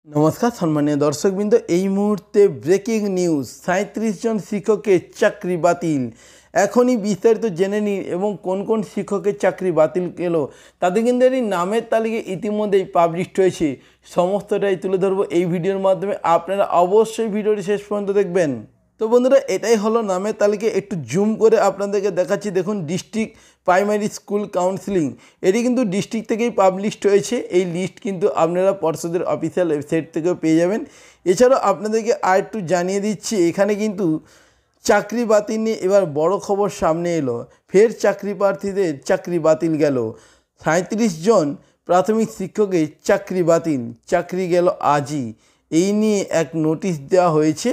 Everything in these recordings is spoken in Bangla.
नमस्कार सम्मानीय दर्शकबृंद এই মুহূর্তে ব্রেকিং নিউজ 37 জন শিক্ষকের চাকরি বাতিল। এখনই বিস্তারিত জেনে নিন এবং কোন কোন শিক্ষকের চাকরি বাতিল হলো তাদের কিন্তু এই নামের তালিকা ইতিমধ্যেই পাবলিশ হয়েছে। সমস্তটাই তুলে ধরবো এই ভিডিওর মাধ্যমে, আপনারা অবশ্যই ভিডিওটি শেষ পর্যন্ত দেখবেন। তো বন্ধুরা, এটাই হলো নামের তালিকা। একটু জুম করে আপনাদেরকে দেখাচ্ছি। দেখুন, ডিস্ট্রিক্ট প্রাইমারি স্কুল কাউন্সিলিং, এটি কিন্তু ডিস্ট্রিক্ট থেকেই পাবলিশড হয়েছে। এই লিস্ট কিন্তু আপনারা পর্ষদের অফিসিয়াল ওয়েবসাইট থেকেও পেয়ে যাবেন। এছাড়াও আপনাদেরকে আর একটু জানিয়ে দিচ্ছি, এখানে কিন্তু চাকরি বাতিল নিয়ে এবার বড় খবর সামনে এলো। ফের চাকরি প্রার্থীদের চাকরি বাতিল গেল। 37 জন প্রাথমিক শিক্ষকের চাকরি বাতিল, চাকরি গেল আজই। এই নিয়ে এক নোটিশ দেওয়া হয়েছে।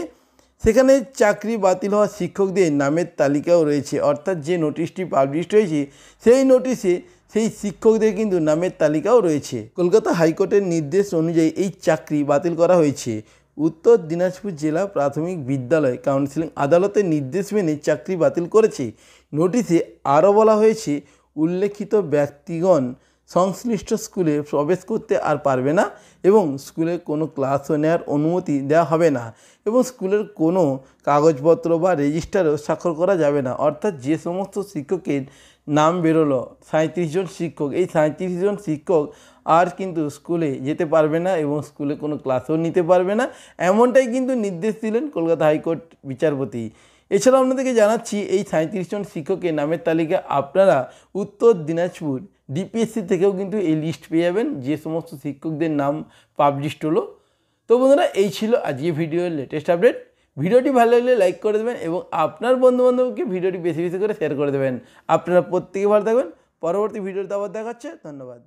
সেখানে চাকরি বাতিল হওয়া শিক্ষকদের নামের তালিকাও রয়েছে। অর্থাৎ যে নোটিশটি পাবলিশড হয়েছে সেই নোটিশে সেই শিক্ষকদের কিন্তু নামের তালিকাও রয়েছে। কলকাতা হাইকোর্টের নির্দেশ অনুযায়ী এই চাকরি বাতিল করা হয়েছে। উত্তর দিনাজপুর জেলা প্রাথমিক বিদ্যালয় কাউন্সিলিং আদালতের নির্দেশ মেনে চাকরি বাতিল করেছে। নোটিশে আরও বলা হয়েছে, উল্লেখিত ব্যক্তিগণ সংশ্লিষ্ট স্কুলে প্রবেশ করতে আর পারবে না এবং স্কুলে কোনো ক্লাসও নেওয়ার অনুমতি দেওয়া হবে না এবং স্কুলের কোনো কাগজপত্র বা রেজিস্টারও স্বাক্ষর করা যাবে না। অর্থাৎ যে সমস্ত শিক্ষকের নাম বেরোলো 37 জন শিক্ষক, এই 37 জন শিক্ষক আর কিন্তু স্কুলে যেতে পারবে না এবং স্কুলে কোনো ক্লাসও নিতে পারবে না, এমনটাই কিন্তু নির্দেশ দিলেন কলকাতা হাইকোর্ট বিচারপতি। এছাড়াও আপনাদেরকে জানাচ্ছি, এই 37 জন শিক্ষকের নামের তালিকা আপনারা উত্তর দিনাজপুর ডিপিএসসি থেকেও কিন্তু এই লিস্ট পেয়ে যাবেন, যে সমস্ত শিক্ষকদের নাম পাবলিশড হলো। তো বন্ধুরা, এই ছিল আজকে ভিডিওর লেটেস্ট আপডেট। ভিডিওটি ভালো লাগলে লাইক করে দেবেন এবং আপনার বন্ধুবান্ধবকে ভিডিওটি বেশি বেশি করে শেয়ার করে দেবেন। আপনারা প্রত্যেকে ভালো থাকবেন। পরবর্তী ভিডিওতে আবার দেখা হচ্ছে। ধন্যবাদ।